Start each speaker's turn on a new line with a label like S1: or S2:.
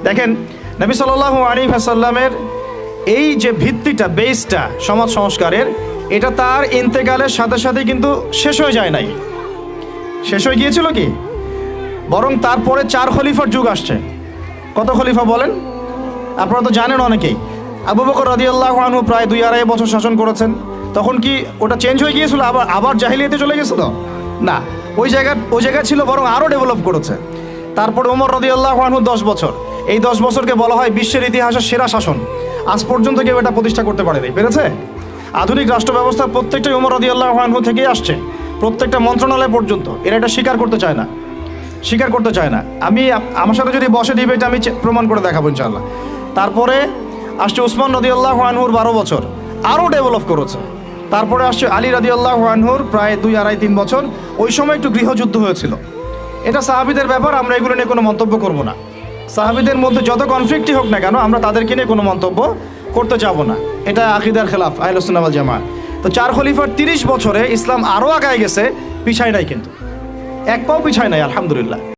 S1: দেখেন, নবী সাল্লাল্লাহু আলাইহি ওয়াসাল্লামের এই যে ভিত্তিটা, বেসটা সমাজ সংস্কারের, এটা তার ইন্তেকালের সাথে সাথে কিন্তু শেষ হয়ে যায় নাই। শেষ হয়ে গিয়েছিল কি? বরং তারপরে 4 খলিফার যুগ আসছে। কত খলিফা বলেন? আপনারা তো জানেন অনেকেই। আবু বকর রাদিয়াল্লাহু আনহু প্রায় 2-2.5 বছর শাসন করেছেন। তখন কি ওটা চেঞ্জ হয়ে গিয়েছিল, আবার জাহিলিয়াতে চলে গেছিল? না, ওই জায়গা ছিল, বরং আরও ডেভেলপ করেছে। তারপরে ওমর রাদিয়াল্লাহু আনহু 10 বছর। এই 10 বছরকে বলা হয় বিশ্বের ইতিহাসের সেরা শাসন। আজ পর্যন্ত কেউ এটা প্রতিষ্ঠা করতে পারেনি। পেরেছে? আধুনিক রাষ্ট্র ব্যবস্থার প্রত্যেকটাই ওমর রাদিয়াল্লাহু আনহু থেকেই আসছে, প্রত্যেকটা মন্ত্রণালয় পর্যন্ত। এরা এটা স্বীকার করতে চায় না। আমার সাথে যদি বসে ডিবেট, আমি প্রমাণ করে দেখাবো ইনশাআল্লাহ। তারপরে আসছে উসমান রাদিয়াল্লাহু আনহুর 12 বছর, আরও ডেভেলপ করেছে। তারপরে আসছে আলী রাদিয়াল্লাহু আনহুর প্রায় 2-2.5-3 বছর। ওই সময় একটু গৃহযুদ্ধ হয়েছিল। এটা সাহাবীদের ব্যাপার, আমরা এগুলো নিয়ে কোনো মন্তব্য করব না। সাহাবীদের মধ্যে যত কনফ্লিক্টই হোক না কেন, আমরা তাদেরকে নিয়ে কোনো মন্তব্য করতে যাব না। এটা আকীদার খেলাফ আহলে সুন্নাহ ওয়াল জামাত। তো 4 খলিফার 30 বছরে ইসলাম আরও আগায় গেছে, পিছায় নাই, কিন্তু এক পাও পিছায় নাই, আলহামদুলিল্লাহ।